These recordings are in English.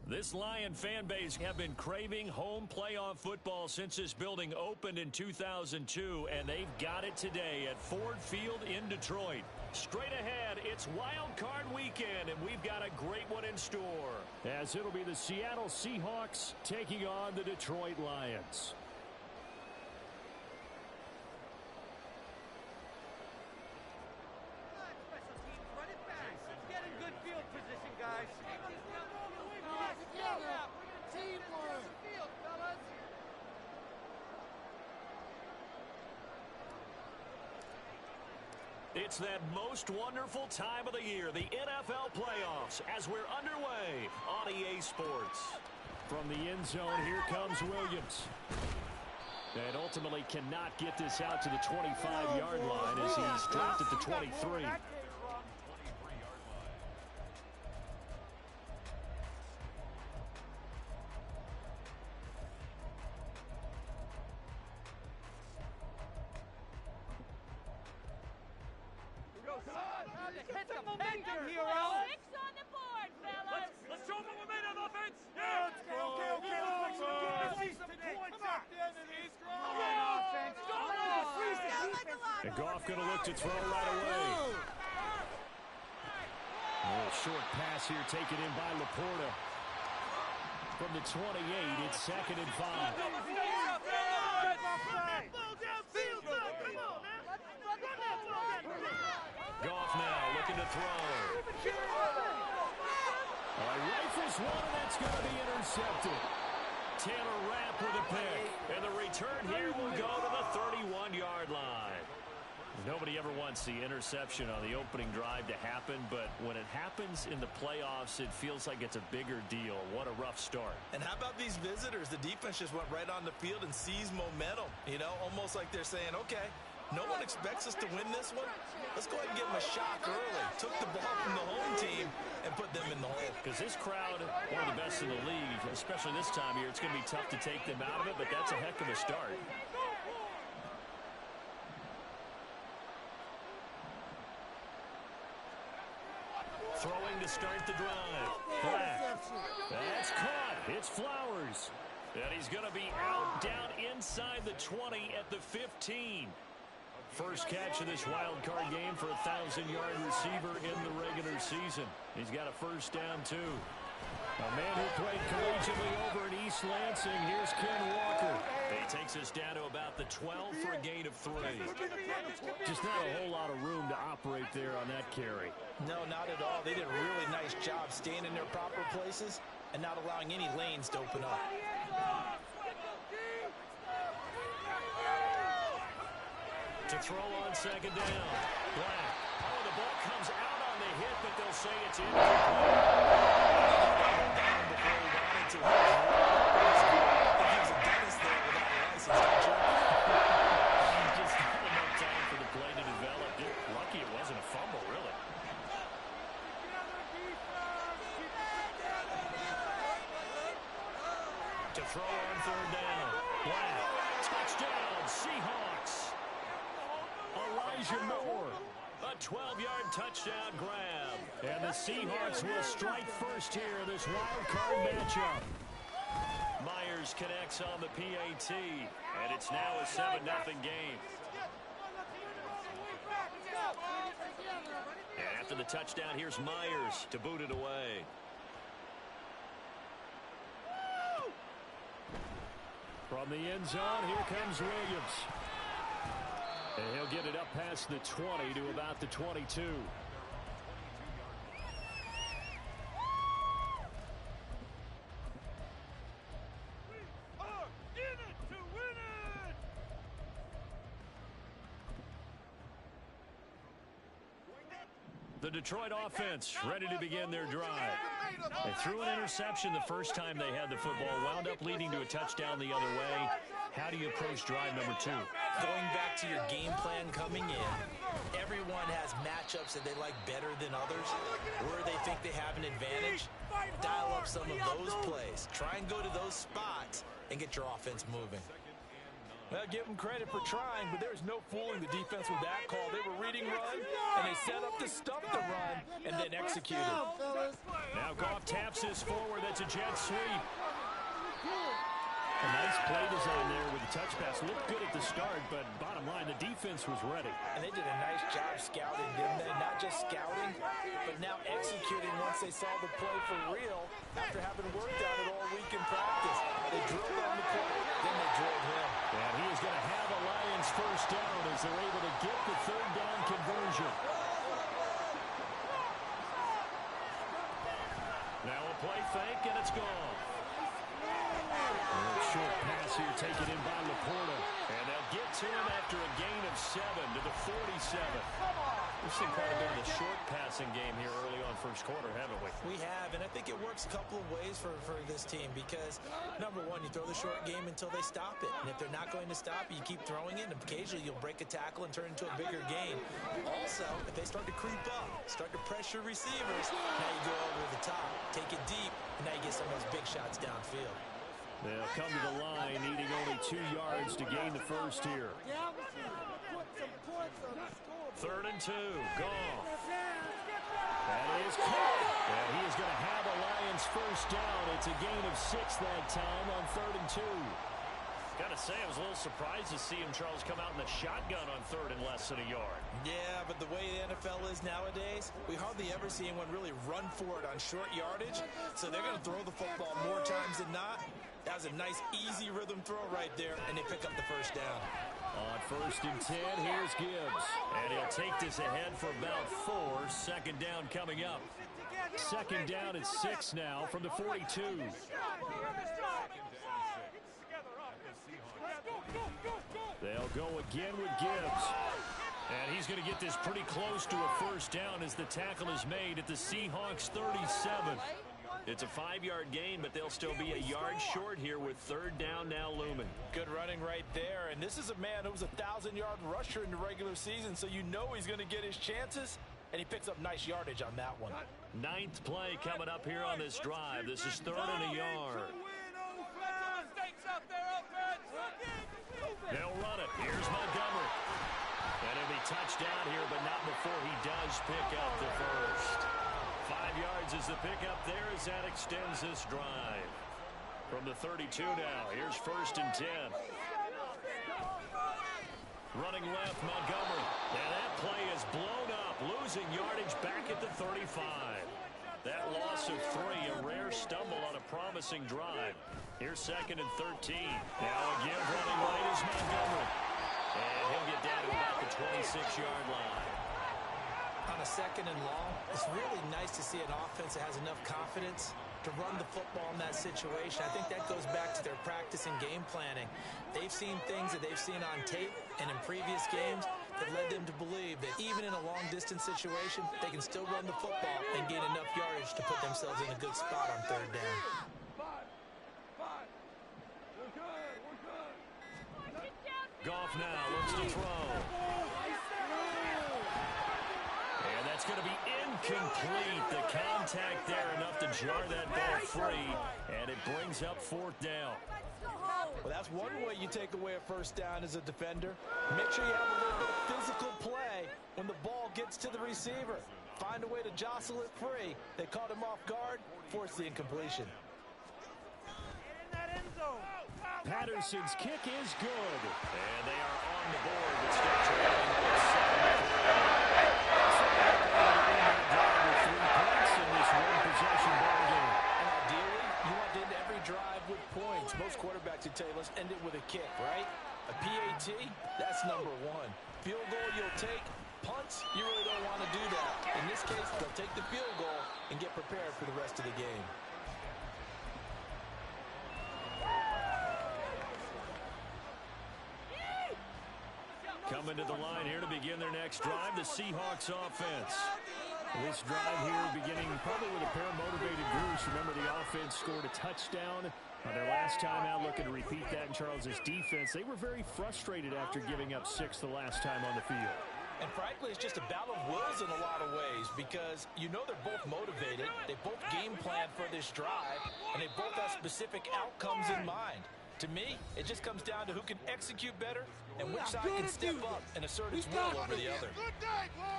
This Lion fan base have been craving home playoff football since this building opened in 2002, and they've got it today at Ford Field in Detroit. Straight ahead, it's Wild Card Weekend, and we've got a great one in store, as it'll be the Seattle Seahawks taking on the Detroit Lions. It's that most wonderful time of the year, the NFL playoffs, as we're underway on EA Sports. From the end zone, here comes Williams. And ultimately cannot get this out to the 25-yard line as he's dropped at the 23. And Goff going to look to throw right away. A little short pass here taken in by Laporta. From the 28, it's 2nd and 5. Goff now looking to throw. Rifles one, and that's going to be intercepted. Taylor Rapp with a pick. And the return here will go to the 31-yard line. Nobody ever wants the interception on the opening drive to happen, but when it happens in the playoffs, it feels like it's a bigger deal. What a rough start. And how about these visitors? The defense just went right on the field and seized momentum. You know, almost like they're saying, okay, no one expects us to win this one. Let's go ahead and give them a shock early. Took the ball from the home team and put them in the hole. Because this crowd, one of the best in the league, especially this time of year, it's going to be tough to take them out of it, but that's a heck of a start. Throwing to start the drive. Black. That's caught. It's Flowers. And he's going to be out down inside the 20 at the 15. First catch of this wild card game for a 1,000-yard receiver in the regular season. He's got a first down, too. A man who played collegiately over in East Lansing. Here's Ken Walker. He takes us down to about the 12 for a gain of 3. Just not a whole lot of room to operate there on that carry. No, not at all. They did a really nice job staying in their proper places and not allowing any lanes to open up. To throw on 2nd down. Black. Oh, the ball comes out on the hit, but they'll say it's incomplete. He was a dentist there without a license, don't you? Just not enough time for the play to develop. Lucky it wasn't a fumble, really. To throw on 3rd down. Black. Touchdown, Seahawks. Elijah Moore. A 12-yard touchdown grab. And the Seahawks will strike first here in this wild card matchup. Myers connects on the PAT. And it's now a 7-0 game. And after the touchdown, here's Myers to boot it away. From the end zone, here comes Williams. And he'll get it up past the 20 to about the 22. The Detroit offense ready to begin their drive. They threw an interception the first time they had the football, wound up leading to a touchdown the other way. How do you approach drive number 2? Going back to your game plan coming in, everyone has matchups that they like better than others, where they think they have an advantage. Dial up some of those plays. Try and go to those spots and get your offense moving. Well, give them credit for trying, but there's no fooling the defense with that call. They were reading run, and they set up to stop the run, and then executed. Now Goff taps this forward. That's a jet sweep. A nice play design there with the touch pass. Looked good at the start, but bottom line, the defense was ready. And they did a nice job scouting, didn't they? Not just scouting, but now executing once they saw the play for real after having worked on it all week in practice. They drilled on the play, then they drilled him. And he is going to have a Lions first down as they're able to get the third down conversion. Now a play fake, and it's gone. Short pass here taken in by Laporta. And they'll get to him after a gain of 7 to the 47. We've seen quite a bit of the short passing game here early on first quarter, haven't we? We have, and I think it works a couple of ways for this team because, number one, you throw the short game until they stop it. And if they're not going to stop it, you keep throwing it, and occasionally you'll break a tackle and turn it into a bigger gain. Also, if they start to creep up, start to pressure receivers, now you go over the top, take it deep, and now you get some of those big shots downfield. They'll come to the line, needing only 2 yards to gain the first here. 3rd and 2. Goff. That is caught. And he is going to have a Lions first down. It's a gain of 6 that time on 3rd and 2. Got to say, I was a little surprised to see him, Charles, come out in the shotgun on 3rd and less than a yard. Yeah, but the way the NFL is nowadays, we hardly ever see anyone really run for it on short yardage. So they're going to throw the football more times than not. That was a nice, easy rhythm throw right there, and they pick up the first down. On 1st and 10, here's Gibbs. And he'll take this ahead for about 4. 2nd down coming up. 2nd down and 6 now from the 42. They'll go again with Gibbs. And he's going to get this pretty close to a first down as the tackle is made at the Seahawks 37. It's a 5-yard gain, but they'll still be a yard short here with 3rd down now looming. Good running right there. And this is a man who was a 1,000-yard rusher in the regular season, so you know he's going to get his chances. And he picks up nice yardage on that one. 9th play coming up here on this drive. This is 3rd and a yard. They'll run it. Here's Montgomery. And it'll be touchdown here, but not before he does pick up the first. 5 yards is the pickup there as that extends this drive. From the 32 now, here's 1st and 10. Running left, Montgomery. And that play is blown up, losing yardage back at the 35. That loss of 3, a rare stumble on a promising drive. Here's 2nd and 13. Now again running right is Montgomery. And he'll get down to about the 26-yard line. On a 2nd and long, it's really nice to see an offense that has enough confidence to run the football in that situation. I think that goes back to their practice and game planning. They've seen things that they've seen on tape and in previous games that led them to believe that even in a long-distance situation, they can still run the football and gain enough yardage to put themselves in a good spot on 3rd down. Goff now looks to throw. And that's going to be incomplete. The contact there enough to jar that ball free. And it brings up 4th down. Well, that's one way you take away a first down as a defender. Make sure you have a little bit of physical play when the ball gets to the receiver. Find a way to jostle it free. They caught him off guard, forced the incompletion. Patterson's kick is good. And they are on the board with still trailing with 7. 3 points in this one-possession ball game. And ideally, you want to end every drive with points. Most quarterbacks would tell you, let's end it with a kick, right? A PAT, that's number 1. Field goal you'll take. Punts, you really don't want to do that. In this case, they'll take the field goal and get prepared for the rest of the game. Coming to the line here to begin their next drive, the Seahawks offense. This drive here beginning probably with a pair of motivated groups. Remember, the offense scored a touchdown on their last time out, looking to repeat that in Charles's defense. They were very frustrated after giving up 6 the last time on the field. And frankly, it's just a battle of wills in a lot of ways because you know they're both motivated. They both game plan for this drive, and they both have specific outcomes in mind. To me, it just comes down to who can execute better and which side can step up and assert its will over the other.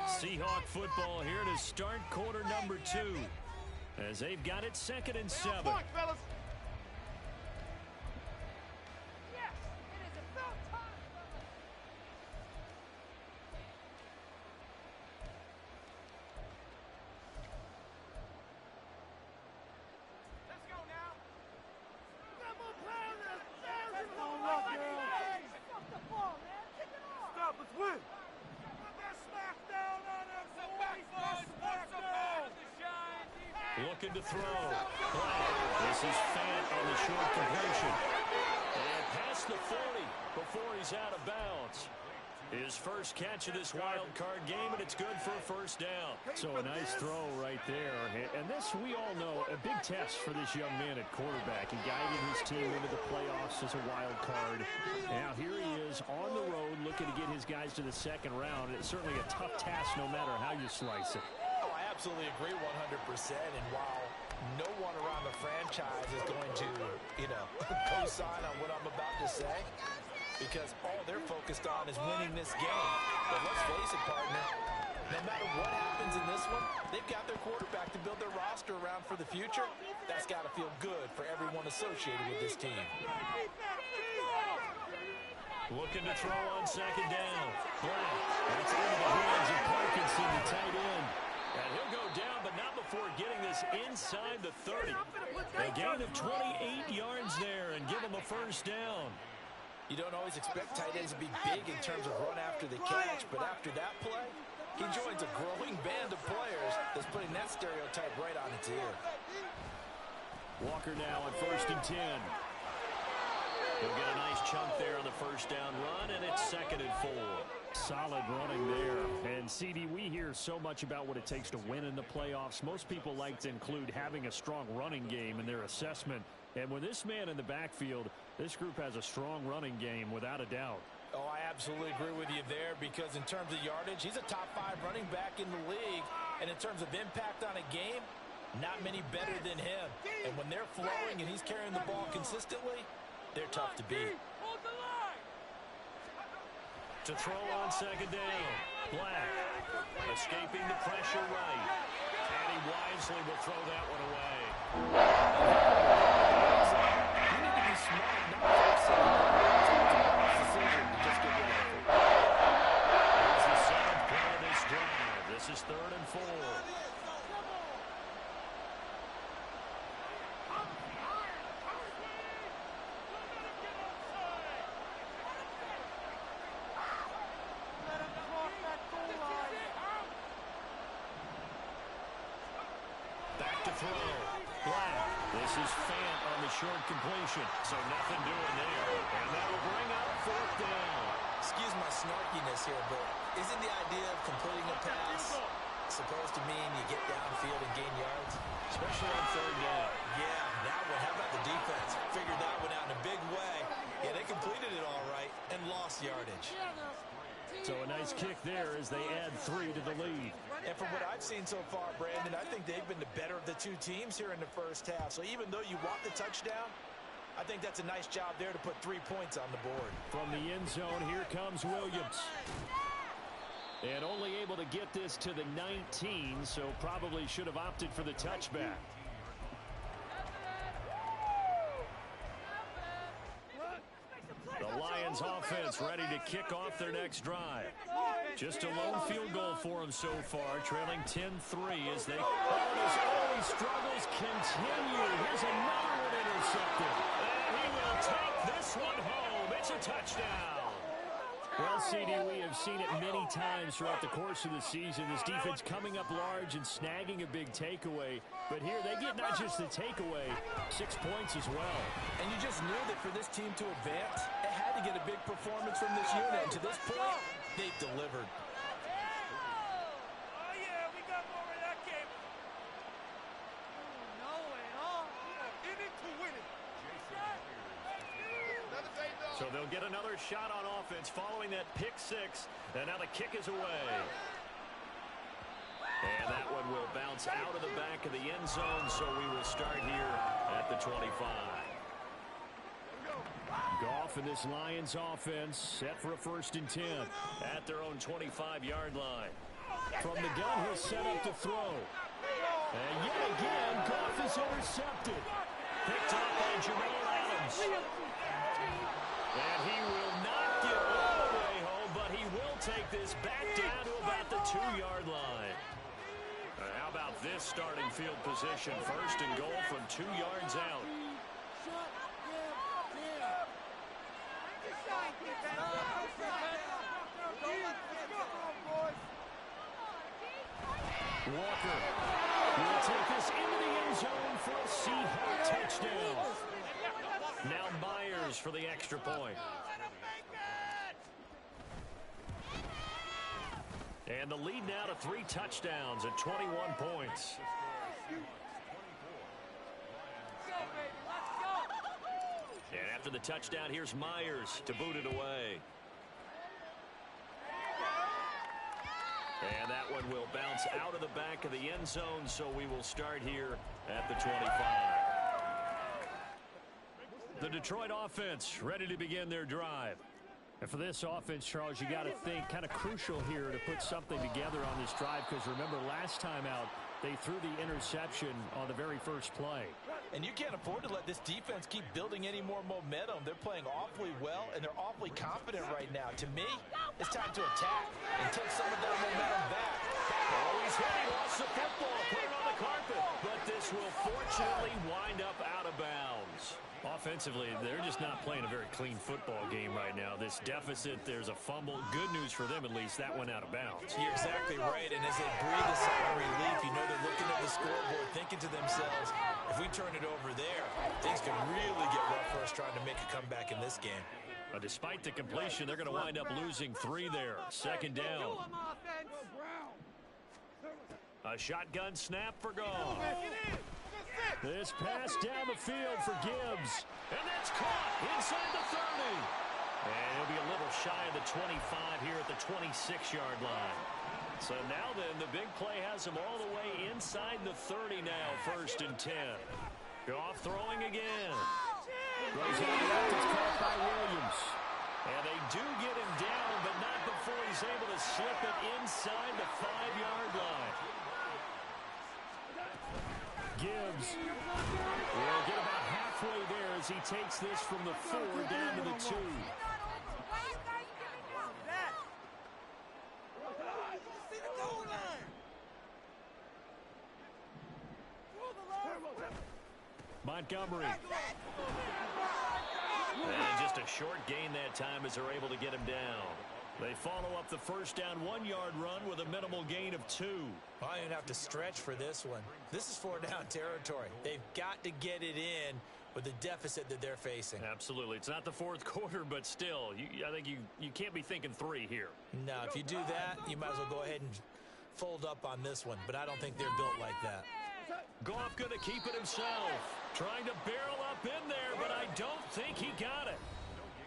Seahawk football here to start quarter number 2 as they've got it 2nd and 7. Looking to throw. This is Fant on the short completion. And past the 40 before he's out of bounds. His first catch of this wild card game, and it's good for a first down. So a nice throw right there. And this, we all know, a big test for this young man at quarterback. He guided his team into the playoffs as a wild card. Now here he is on the road looking to get his guys to the 2nd round. It's certainly a tough task no matter how you slice it. Oh, I absolutely agree 100%. And while no one around the franchise is going to, co-sign on what I'm about to say, because all they're focused on is winning this game. But let's face it, partner, no matter what happens in this one, they've got their quarterback to build their roster around for the future. That's got to feel good for everyone associated with this team. Looking to throw on 2nd down. That's into the hands of Parkinson, the tight end. And he'll go down, but not before getting this inside the 30. A gain of 28 yards there and give him a first down. You don't always expect tight ends to be big in terms of run after the catch, but after that play, he joins a growing band of players that's putting that stereotype right on its ear. Walker now on 1st and 10. He'll get a nice chunk there on the first down run, and it's 2nd and 4. Solid running there. And, CD, we hear so much about what it takes to win in the playoffs. Most people like to include having a strong running game in their assessment. And with this man in the backfield, this group has a strong running game without a doubt. Oh, I absolutely agree with you there, because in terms of yardage, he's a top 5 running back in the league. And in terms of impact on a game, not many better than him. And when they're flowing and he's carrying the ball consistently, they're tough to beat. To throw on 2nd down. Black escaping the pressure right. And he wisely will throw that one away. You need to be smart, not to decision to just get rid of it. Here's the 7th play of this drive. This is 3rd and 4. Back to throw. Black. This is Fant on the short completion. So nothing doing there. And that'll bring up 4th down. Excuse my snarkiness here, but isn't the idea of completing a pass supposed to mean you get downfield and gain yards? Especially on 3rd down. Yeah, that one. How about the defense? Figured that one out in a big way. Yeah, they completed it all right and lost yardage. So a nice kick there as they add 3 to the lead. And from what I've seen so far, Brandon, I think they've been the better of the two teams here in the first half. So even though you want the touchdown, I think that's a nice job there to put 3 points on the board. From the end zone, here comes Williams. And only able to get this to the 19, so probably should have opted for the touchback. The Lions offense ready to kick off their next drive. Just a lone field goal for them so far, trailing 10-3 as they... As early struggles continue. Here's another one intercepted. And he will take this one home. It's a touchdown. Well, CD, we have seen it many times throughout the course of the season. This defense coming up large and snagging a big takeaway. But here they get not just the takeaway, 6 points as well. And you just knew that for this team to advance, it had to get a big performance from this unit. And to this point, they've delivered. So they'll get another shot on offense following that pick 6. And now the kick is away. And that one will bounce out of the back of the end zone. So we will start here at the 25. Goff and this Lions offense set for a 1st and 10 at their own 25-yard line. From the gun, he'll set up to throw. And yet again, Goff is intercepted. Picked up by Jamal Adams. And he will not get all the way home, but he will take this back down to about the 2-yard line. How about this starting field position? 1st and goal from 2 yards out. Walker will take this into the end zone for a Seahawks touchdown. Now Myers for the extra point. And the lead now to 3 touchdowns at 21 points. And after the touchdown, here's Myers to boot it away. And that one will bounce out of the back of the end zone, so we will start here at the 25. The Detroit offense ready to begin their drive. And for this offense, Charles, you got to think kind of crucial here to put something together on this drive, because remember last time out, they threw the interception on the very first play. And you can't afford to let this defense keep building any more momentum. They're playing awfully well, and they're awfully confident right now. To me, it's time to attack and take some of that momentum back. Oh, he's hit. He lost the football. Put it on the carpet. But this will fortunately wind up out of bounds. Offensively, they're just not playing a very clean football game right now. This deficit, there's a fumble. Good news for them, at least. That went out of bounds. You're exactly right, and as they breathe a sigh of relief, you know they're looking at the scoreboard, thinking to themselves, if we turn it over there, things could really get rough for us trying to make a comeback in this game. Despite the completion, they're going to wind up losing 3 there. 2nd down. A shotgun snap for Goff. This pass down the field for Gibbs. And that's caught inside the 30. And he'll be a little shy of the 25 here at the 26-yard line. So now then, the big play has him all the way inside the 30 now, 1st and 10. Goff throwing again. Goes on left, it's caught by Williams. And they do get him down, but not before he's able to slip it inside the 5-yard line. Gibbs will get about halfway there as he takes this from the 4 down to the 2. Montgomery. And just a short gain that time as they're able to get him down. They follow up the 1st down 1-yard run with a minimal gain of 2. I don't have to stretch for this one. This is 4-down territory. They've got to get it in with the deficit that they're facing. Absolutely. It's not the 4th quarter, but still, I think you can't be thinking 3 here. No, if you do that, you might as well go ahead and fold up on this one, but I don't think they're built like that. Goff going to keep it himself. Trying to barrel up in there, but I don't think he got it.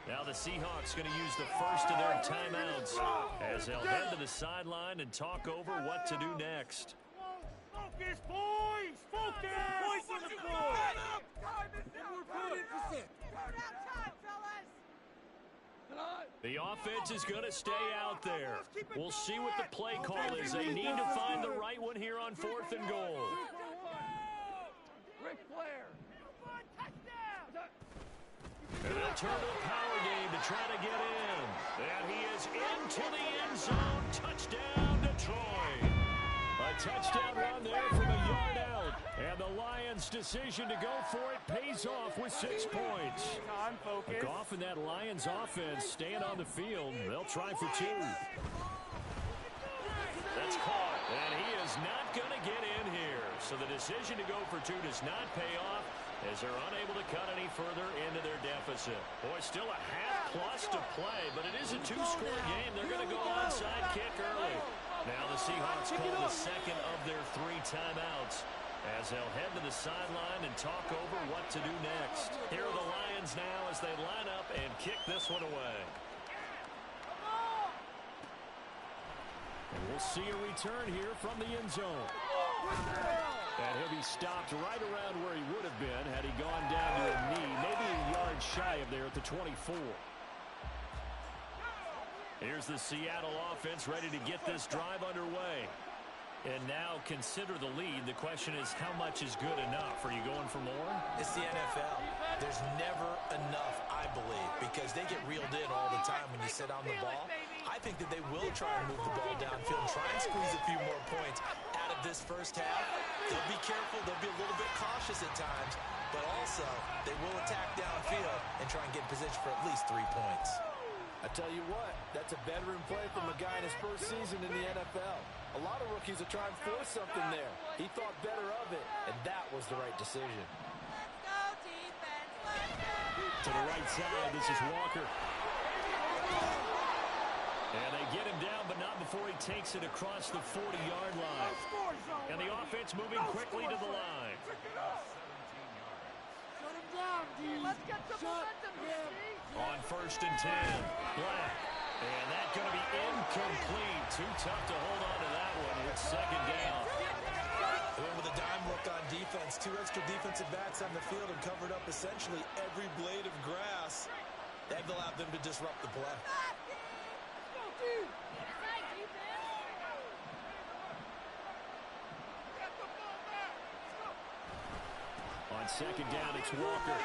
Now the Seahawks going to use the first of their timeouts as they'll head to the sideline and talk over what to do next. Focus, boys! Focus! Boys on the floor! The offense is going to stay out there. We'll see what the play call is. They need to find the right one here on 4th and goal. Ric Flair! And they'll turn to a power game to try to get in. And he is into the end zone. Touchdown, Detroit. A touchdown run there from a yard out. And the Lions' decision to go for it pays off with 6 points. Goff and that Lions offense staying on the field. They'll try for 2. That's caught. And he is not going to get in here. So the decision to go for 2 does not pay off, as they're unable to cut any further into their deficit. Boy, still a half-plus to play, but it is a 2-score game. They're going to go onside kick early. Now the Seahawks call the 2nd of their 3 timeouts as they'll head to the sideline and talk over what to do next. Here are the Lions now as they line up and kick this one away. And we'll see a return here from the end zone. And he'll be stopped right around where he would have been had he gone down to a knee, maybe a yard shy of there at the 24. Here's the Seattle offense ready to get this drive underway. And now consider the lead. The question is, how much is good enough? Are you going for more? It's the NFL. There's never enough, I believe, because they get reeled in all the time when you sit on the ball. I think that they will try and move the ball downfield and try and squeeze a few more points out of this first half. They'll be careful. They'll be a little bit cautious at times, but also they will attack downfield and try and get in position for at least 3 points. I tell you what, that's a veteran play from a guy in his first season in the NFL. A lot of rookies are trying to force something there. He thought better of it, and that was the right decision. To the right side, this is Walker. And they get him down, but not before he takes it across the 40-yard line. And the offense moving quickly to the line. Let's get some momentum here, D. On 1st and 10, Black. And that's going to be incomplete. Too tough to hold on to that one with 2nd down. And with a dime look on defense, 2 extra defensive backs on the field and covered up essentially every blade of grass. That allowed them to disrupt the play. On 2nd down, it's Walker.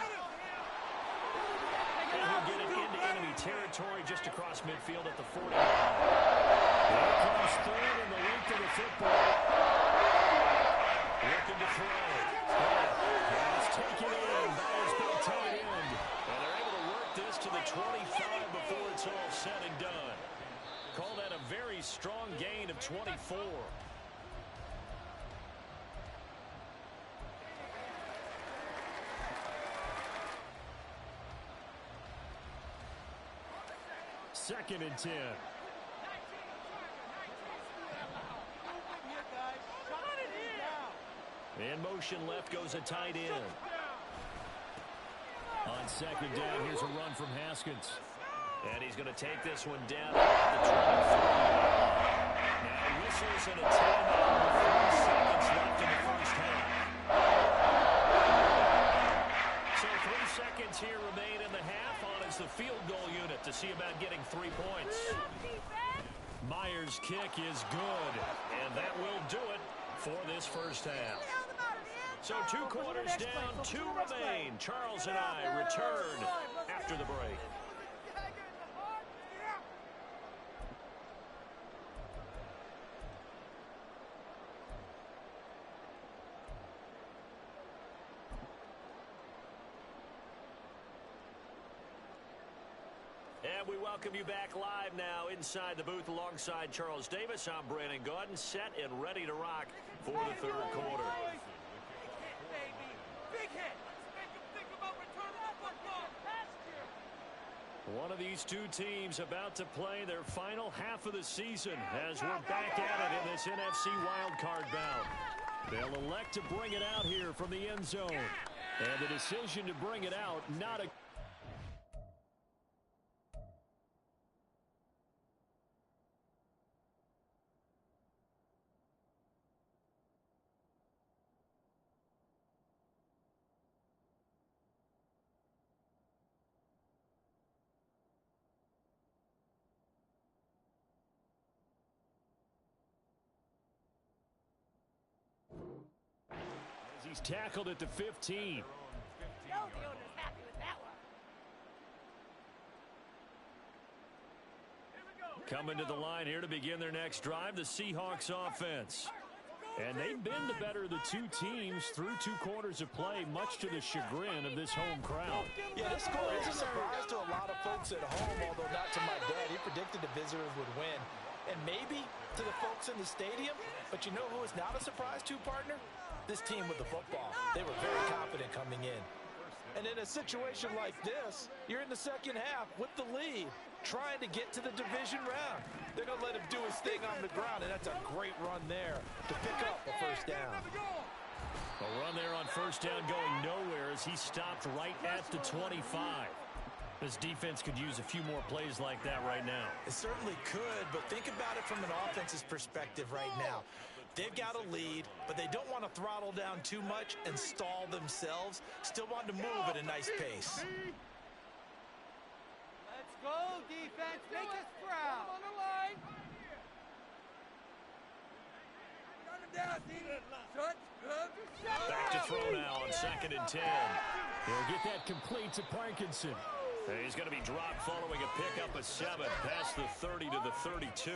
And he'll get it into enemy territory just across midfield at the 40. Here comes third in the length of the football. Looking to throw. And it's taken in by his big tight end. And they're able to work this to the 25 before it's all said and done. Call that a very strong gain of 24. Second and 10. In motion left goes a tight end. On 2nd down, here's a run from Haskins. And he's going to take this one down at the 23. Now whistles and a timeout with 3 seconds left in the first half. So 3 seconds here remain in the half. On is the field goal unit to see about getting 3 points. Myers' kick is good, and that will do it for this first half. So 2 quarters down, 2 remain. Charles and I return after the break. And we welcome you back live now inside the booth alongside Charles Davis. I'm Brandon Gaudin, set and ready to rock for the 3rd quarter. Big hit. Make him think about returning the football. One of these 2 teams about to play their final half of the season as we're back at it in this NFC wildcard bout. They'll elect to bring it out here from the end zone. And the decision to bring it out, not a... He's tackled at the 15. Coming to the line here to begin their next drive, the Seahawks offense. And they've been the better of the 2 teams through 2 quarters of play, much to the chagrin of this home crowd. Yeah, this score is a surprise to a lot of folks at home, although not to my dad. He predicted the visitors would win. And maybe to the folks in the stadium, but you know who is not a surprise to, partner? This team with the football. They were very confident coming in. And in a situation like this, you're in the second half with the lead, trying to get to the division round. They're going to let him do his thing on the ground, and that's a great run there to pick up a first down. A run there on first down going nowhere as he stopped right at the 25. This defense could use a few more plays like that right now. It certainly could, but think about it from an offense's perspective right now. They've got a lead, but they don't want to throttle down too much and stall themselves. Still want to move at a nice pace. Let's go, defense. Make us proud. On the line. Got him down, Back to throw now on 2nd and 10. He'll get that complete to Parkinson. He's going to be dropped following a pickup of 7 past the 30 to the 32.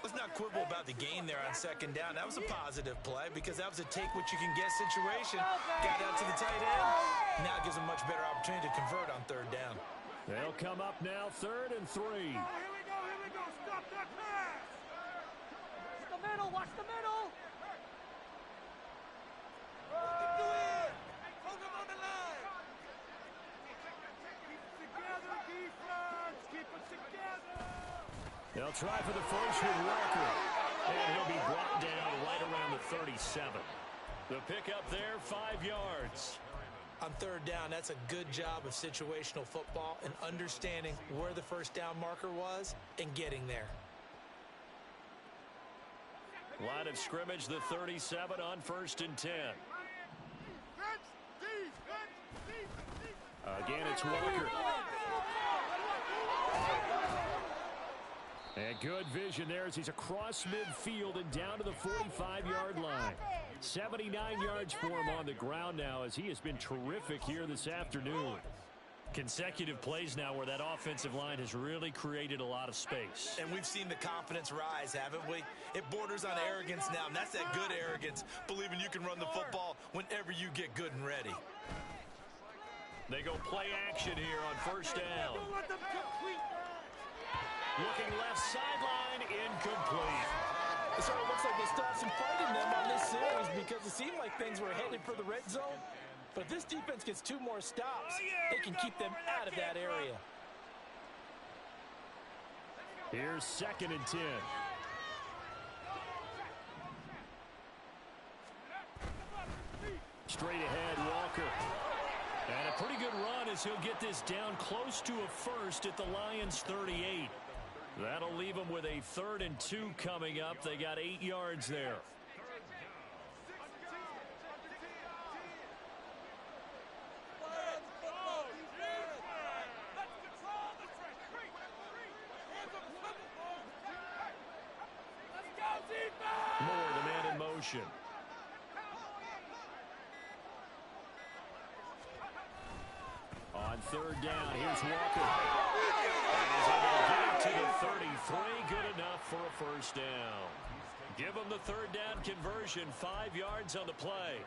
Let's not quibble about the gain there on 2nd down. That was a positive play because that was a take-what-you-can-get situation. Got out to the tight end. Now gives them much better opportunity to convert on 3rd down. They'll come up now 3rd and 3. Oh, here we go. Stop that pass. Watch the middle. Watch the middle. Do it. Hold him on the line. Keep it together, defense. Keep it together. They'll try for the first with Walker. And he'll be brought down right around the 37. The pickup there, 5 yards. On 3rd down, that's a good job of situational football and understanding where the first down marker was and getting there. Line of scrimmage, the 37 on 1st and 10. Again, it's Walker. And good vision there as he's across midfield and down to the 45-yard line. 79 yards for him on the ground now as he has been terrific here this afternoon. Consecutive plays now where that offensive line has really created a lot of space. And we've seen the confidence rise, haven't we? It borders on arrogance now, and that's that good arrogance, believing you can run the football whenever you get good and ready. They go play action here on 1st down. Don't let them complete that. Looking left sideline, incomplete. It sort of looks like they still have some fight in them on this series because it seemed like things were headed for the red zone. But if this defense gets 2 more stops, they can keep them out of that area. Here's 2nd and 10. Straight ahead, Walker. And a pretty good run as he'll get this down close to a first at the Lions' 38. That'll leave them with a 3rd and 2 coming up. They got 8 yards there. Moore, the man in motion. On 3rd down, here's Walker. And he's able to get it to the 33. Good enough for a first down. Give him the 3rd down conversion. 5 yards on the play.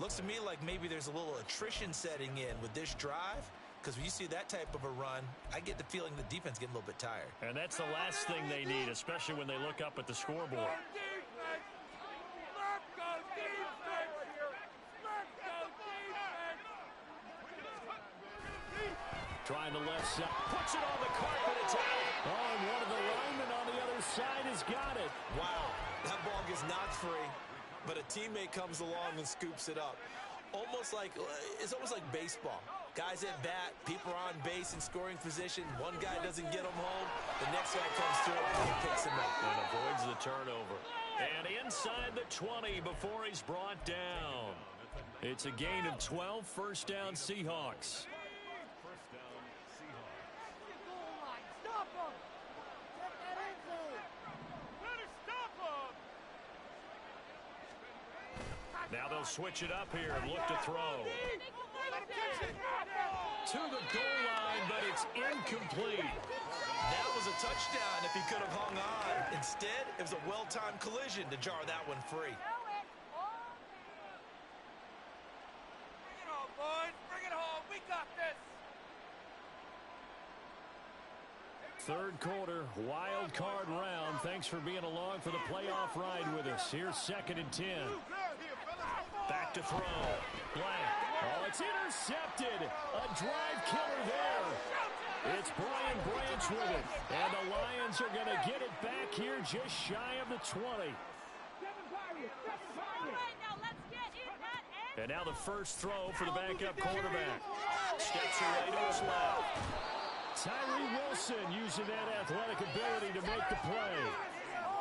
Looks to me like maybe there's a little attrition setting in with this drive. Because when you see that type of a run, I get the feeling the defense getting a little bit tired. And that's the last thing they need, especially when they look up at the scoreboard. Trying the left side. Puts it on the carpet. It's out. Oh, and one of the linemen on the other side has got it. Wow, that ball gets knocked free, but a teammate comes along and scoops it up. It's almost like baseball. Guys at bat, people are on base in scoring position. One guy doesn't get them home. The next guy comes through and picks him up. And avoids the turnover. And inside the 20 before he's brought down. It's a gain of 12, first down Seahawks. Now they'll switch it up here and look to throw. To the goal line, but it's incomplete. That was a touchdown if he could have hung on. Instead, it was a well-timed collision to jar that one free. Bring it on, boys. Bring it home. We got this. 3rd quarter, wild card round. Thanks for being along for the playoff ride with us. Here's 2nd and 10. Back to throw. Blank. Oh, it's intercepted. A drive killer there. It's Brian Branch with it. And the Lions are going to get it back here just shy of the 20. And now the first throw for the backup quarterback. Steps away to his left. Tyree Wilson using that athletic ability to make the play.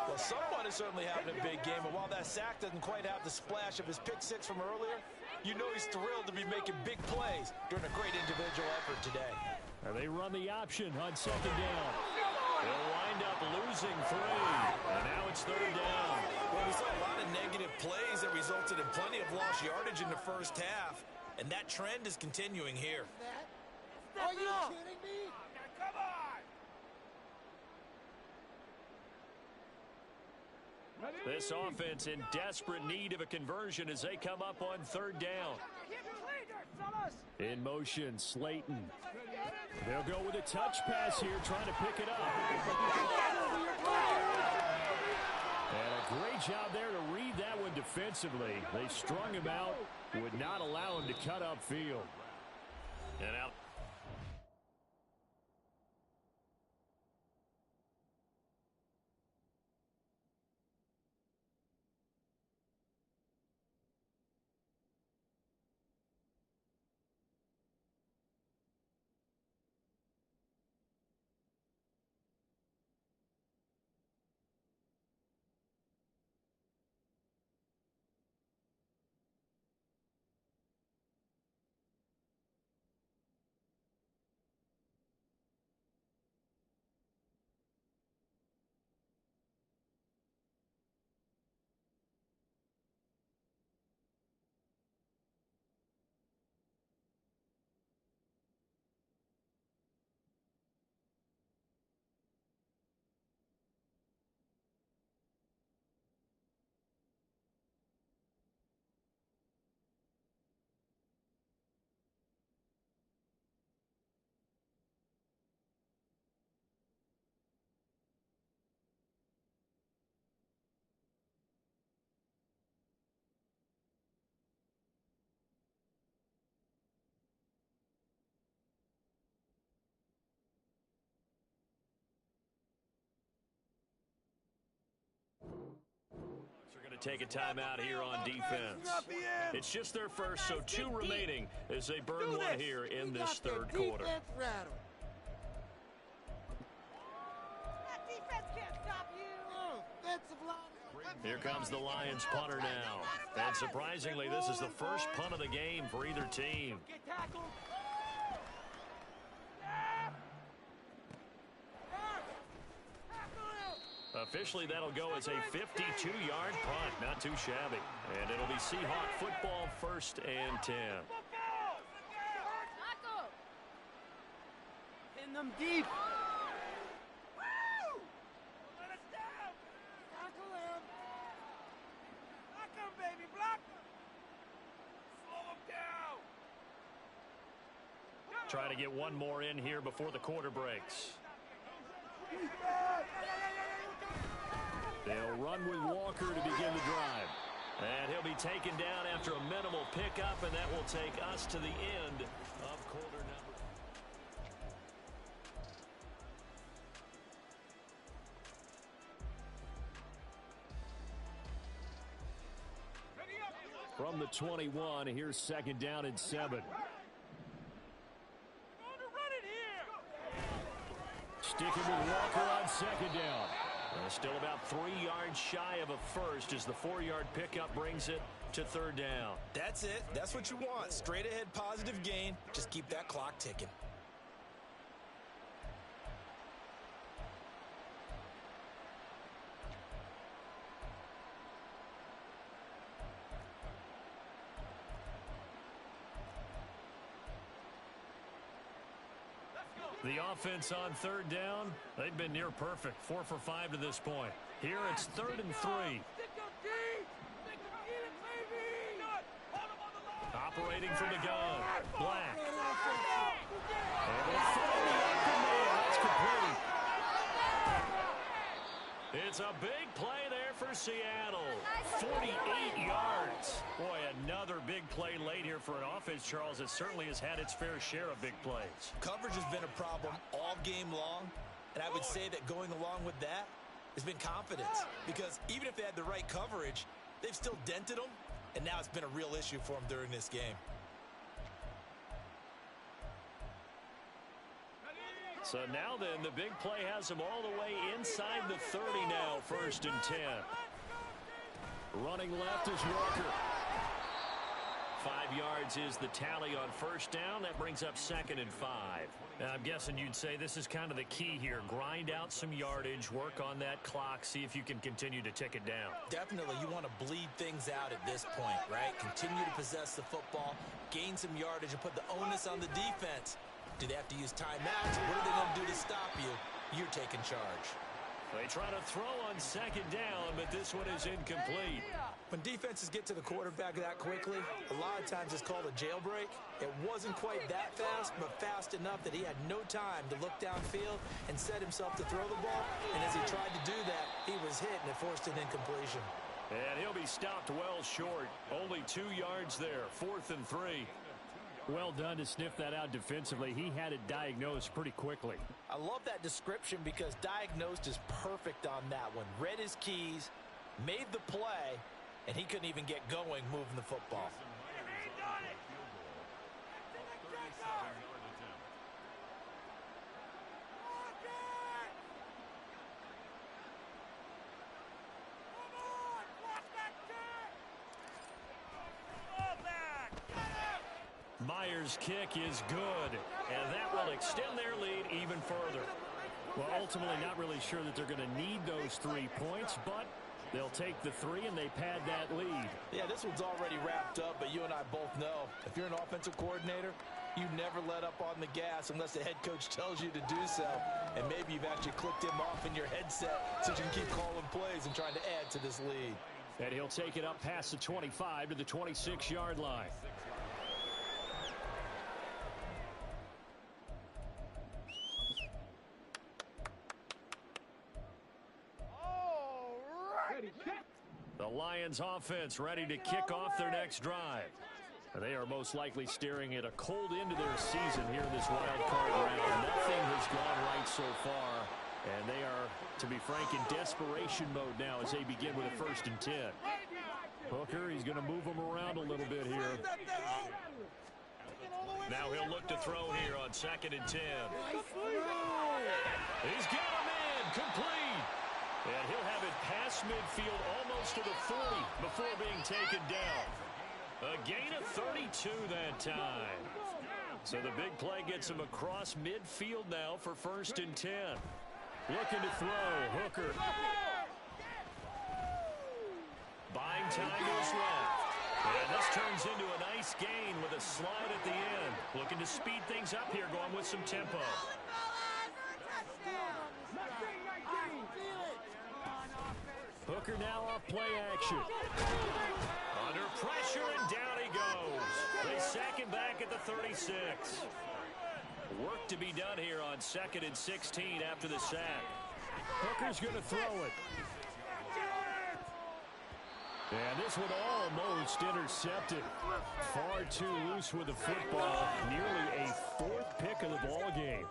Well, someone is certainly having a big game, and while that sack doesn't quite have the splash of his pick six from earlier, you know he's thrilled to be making big plays during a great individual effort today. They run the option on second down. They'll wind up losing 3, and now it's third down. Well, we saw a lot of negative plays that resulted in plenty of lost yardage in the first half, and that trend is continuing here. Are you kidding me? Come on! This offense in desperate need of a conversion as they come up on third down. In motion, Slayton. They'll go with a touch pass here, trying to pick it up. And a great job there to read that one defensively. They strung him out, would not allow him to cut upfield. And out. Take a timeout here on defense. It's just their first, so 2 remaining as they burn one here in this third quarter. That defense can't stop you. Here comes the Lions punter now. And surprisingly, this is the first punt of the game for either team. Get tackled. Officially, that'll go as a 52-yard punt. Not too shabby. And it'll be Seahawk football, 1st and 10. Pin them deep. Let us down. Tackle him. Block him, baby. Block him. Slow him down. Try to get one more in here before the quarter breaks. They'll run with Walker to begin the drive. And he'll be taken down after a minimal pickup, and that will take us to the end of quarter number. From the 21, here's 2nd down and 7. Sticking with Walker on 2nd down. Still about 3 yards shy of a first as the 4-yard pickup brings it to 3rd down. That's it. That's what you want. Straight ahead positive gain. Just keep that clock ticking. The offense on 3rd down, they've been near perfect. 4 for 5 to this point. Here it's 3rd and 3. Operating from the gun. Black. And they'll throw the open man. That's complete. It's a big play there for Seattle. 48 yards. Boy, another big play late here for an offense, Charles, that certainly has had its fair share of big plays. Coverage has been a problem all game long, and I would say that going along with that has been confidence, because even if they had the right coverage, they've still dented them, and now it's been a real issue for them during this game. So now then, the big play has them all the way inside the 30 now, 1st and 10. Running left is Walker. 5 yards is the tally on 1st down. That brings up 2nd and 5. Now, I'm guessing you'd say this is kind of the key here. Grind out some yardage, work on that clock, see if you can continue to tick it down. Definitely, you want to bleed things out at this point, right? Continue to possess the football, gain some yardage, and put the onus on the defense. Do they have to use timeouts? What are they going to do to stop you? You're taking charge. They try to throw on 2nd down, but this one is incomplete. When defenses get to the quarterback that quickly, a lot of times it's called a jailbreak. It wasn't quite that fast, but fast enough that he had no time to look downfield and set himself to throw the ball. And as he tried to do that, he was hit, and it forced an incompletion. And he'll be stopped well short. Only 2 yards there, 4th and 3. Well done to sniff that out defensively. He had it diagnosed pretty quickly. I love that description because diagnosed is perfect on that one. Read his keys, made the play, and he couldn't even get going moving the football. Myers' kick is good, and that will extend their lead even further. Well, ultimately, not really sure that they're going to need those 3 points, but they'll take the 3 and they pad that lead. Yeah, this one's already wrapped up, but you and I both know if you're an offensive coordinator, you never let up on the gas unless the head coach tells you to do so. And maybe you've actually clicked him off in your headset so you can keep calling plays and trying to add to this lead. And he'll take it up past the 25 to the 26-yard line. The Lions offense ready to kick off their next drive. They are most likely staring at a cold end to their season here in this wild card round. Nothing has gone right so far, and they are, to be frank, in desperation mode now as they begin with a 1st and 10. Hooker, he's going to move them around a little bit here. Now he'll look to throw here on 2nd and 10. He's got him in, complete. And he'll have it past midfield almost to the 40 before being taken down. A gain of 32 that time. So the big play gets him across midfield now for 1st and 10. Looking to throw, Hooker. Buying time to his left. And this turns into a nice gain with a slide at the end. Looking to speed things up here, going with some tempo. Hooker now off play action. Under pressure, and down he goes. They sack him back at the 36. Work to be done here on 2nd and 16 after the sack. Hooker's going to throw it. And this one almost intercepted. Far too loose with the football. Nearly a 4th pick of the ball game.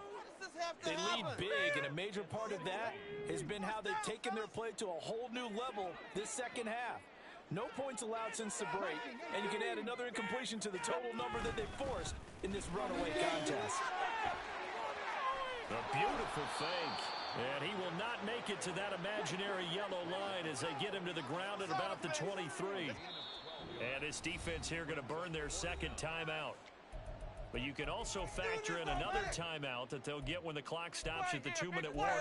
They lead big, and a major part of that has been how they've taken their play to a whole new level this second half. No points allowed since the break, and you can add another incompletion to the total number that they forced in this runaway contest. A beautiful fake, and he will not make it to that imaginary yellow line as they get him to the ground at about the 23. And this defense here going to burn their 2nd timeout. But you can also factor in another timeout that they'll get when the clock stops at the 2-minute warning.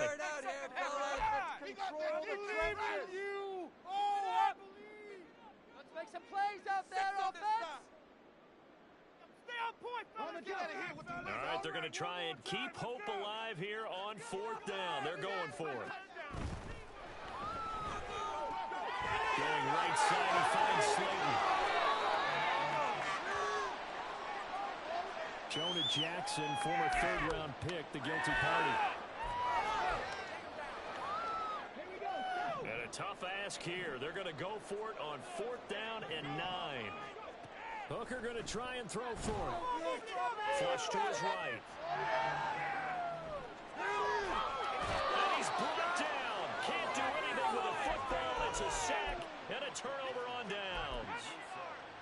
Let's make some plays out there, offense. Stay on point, fellas. All right, they're going to try and keep hope alive here on 4th down. They're going for it. Going right side, he finds Slayton. Jonah Jackson, former 3rd-round pick, the guilty party. And a tough ask here. They're going to go for it on 4th down and 9. Hooker going to try and throw for it. Flush to his right. And he's brought down. Can't do anything with a football. It's a sack and a turnover on downs.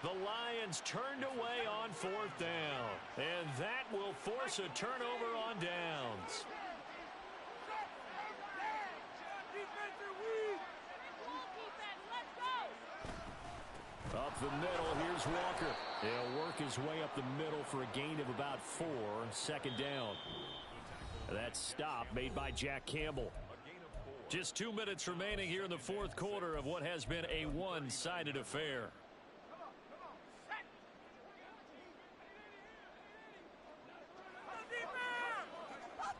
The Lions turned away on 4th down. And that will force a turnover on downs. Up the middle, here's Walker. He'll work his way up the middle for a gain of about 4. Second down. That stop made by Jack Campbell. Just 2 minutes remaining here in the fourth quarter of what has been a one-sided affair.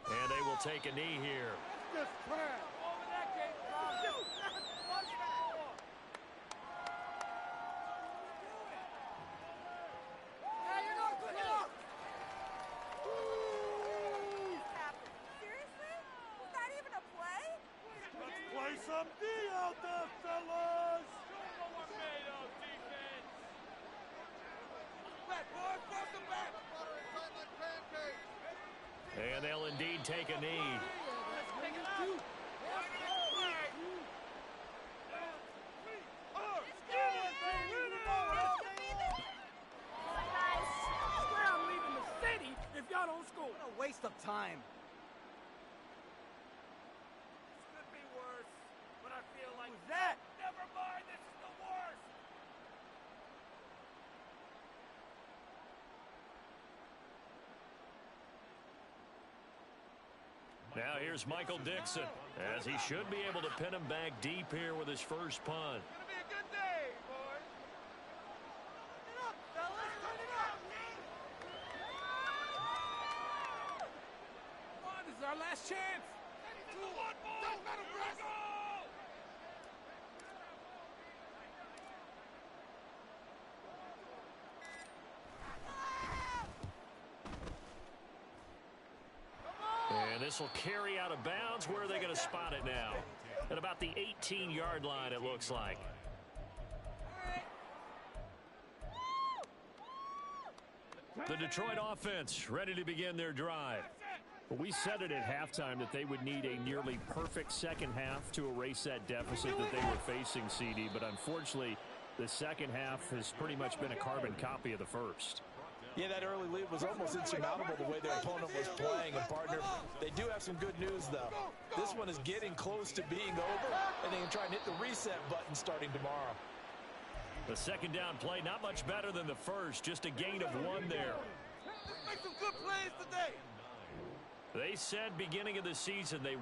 And they will take a knee here. Some D out there, fellas! And they'll indeed take a knee. I'm leaving the city if y'all don't score. What a waste of time. That? Never mind, this is the worst! Now here's Michael Dixon, as he should be able to pin him back deep here with his first punt. It's gonna be a good day, boys. Turn it up, fellas, turn it up! Come on, this is our last chance! Don't let him rest! And this will carry out of bounds. Where are they going to spot it now? At about the 18-yard line, it looks like. The Detroit offense ready to begin their drive. Well, we said it at halftime that they would need a nearly perfect second half to erase that deficit that they were facing, CD. But unfortunately, the second half has pretty much been a carbon copy of the first. Yeah, that early lead was almost insurmountable the way their opponent was playing. And, partner, they do have some good news, though. This one is getting close to being over, and they can try and hit the reset button starting tomorrow. The second down play, not much better than the first, just a gain of 1 there. Make some good plays today. They said beginning of the season they